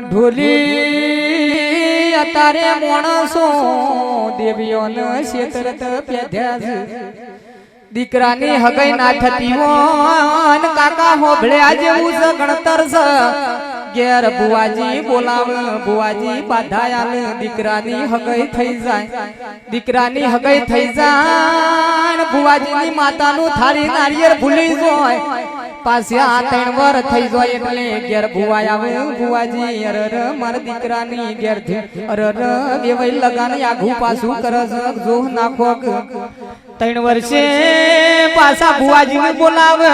ઢોલી અતારે માણસો દેવીઓને શેતરત પેધ્યા દીકરાની હગઈ ના થતી હોન કાકા હોભળ્યા જેવું છે ગણતર છે ઘેર બુવાજી બોલાવ બુવાજી બાધાયાલ દીકરાની હગઈ થઈ જાય દીકરાની હગઈ થઈ જાય બુવાજીની માતાનું થાળી નારિયેળ ભૂલી જાય પાછે આ 3 વર થઈ જાય એટલે ઘેર ભુવાય આવે ભુવાજી અરર મારા દીકરાની ઘેર થી અરર દેવઈ લગાન આઘું પાછું કરસ જો નાખો 3 વર્ષે પાછા ભુવાજીને બોલાવે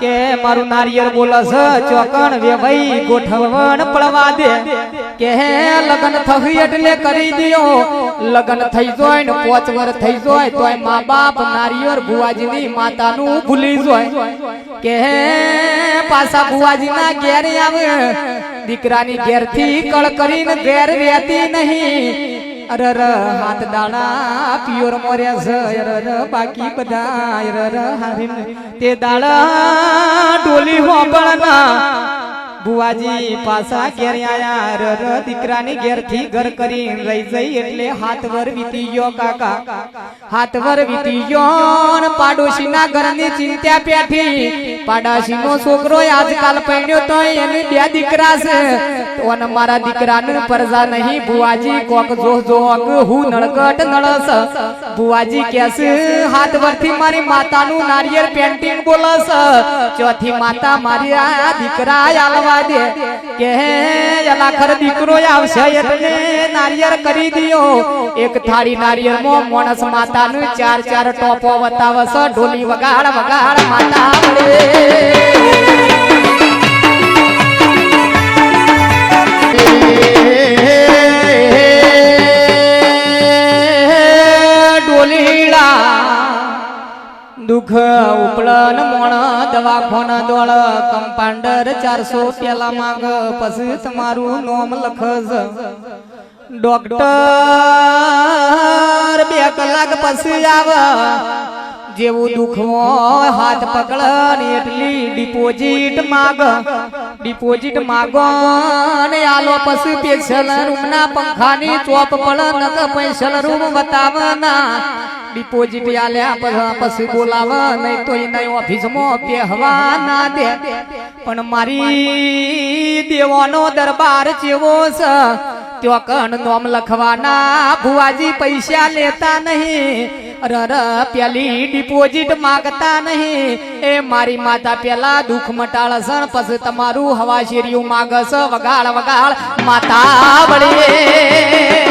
કે મારું નારિયેળ બોલસ ચોકણ વેવઈ ગોઠવણ પડવા દે કે લગન થઈ એટલે કરી દિયો લગન થઈ જોય ને 5 વર થઈ જોય તોય મા બાપ નારિયેળ ભુવાજીની માતાનું ભૂલી જોય કે પાછા ભુવાજીના ઘેર આવે દીકરાની ઘેર થી કળ કરીને ઘેર રહેતી નહીં અરર હાથ દાડા પિયોર મોર્યા છે અરર બાકી બધા અરર હારીન તે દાડા ડોલી હોબળના બુવાજી પાછા ઘેર આયા અરર દીકરાની ઘેર થી ઘર કરી રહી જઈ એટલે 7 વર વીતી ગયો કાકા 7 વર વીતી ગયો ને પાડોશીના ઘરની ચિંતા પેઠી પાડોશીનો છોકરો આજકાલ પૈણ્યો તો એની 2 દીકરા છે તો ને મારા દીકરાને પરજા નહીં બુવાજી કોક જો જોગ હું નળગટ નળસ બુવાજી કેસે 7 વર્ષથી મારી માતાનું નારિયેળ પેન્ટિંગ બોલસ ચોથી માતા મારી આ દીકરા આલવા દે કે જલાખર દીકરો આવશે એટલે નારિયેળ કરી દિયો એક થાળી નારિયેળમાં માણસ માતાનું 4 ટોપો બતાવસ ઢોલી વગાડ વગાડ માતા વળે દુઃખ ઉપળન મોણ દવાખાના દોડ કમ્પાઉન્ડર 400 પેલા માંગ પછી તમારું નામ લખજ ડોક્ટર 2 કલાક પછી આવે જેવું દુઃખ હોય હાથ પકડ એટલી ડિપોઝિટ માગો ને આલો પછી પેશલ રૂમના પંખાની ચોપ પડ નક પેશલ રૂમ બતાવના ડિપોઝિટ આલ્યા પછી બોલાવા નહીં તો એને ઓફિસમાં પહેવા ના દે પણ મારી દેવાનો દરબાર ચેવો છે ત્યો કણ નામ લખવાના ભુવાજી પૈસા લેતા નહીં અરર પેલી ડિપોઝિટ માંગતા નહીં એ મારી માતા પેલા દુઃખ મટાળસ પછી તમારું હવા શેરીયું માગસ વગાડ વગાડ માતા વળે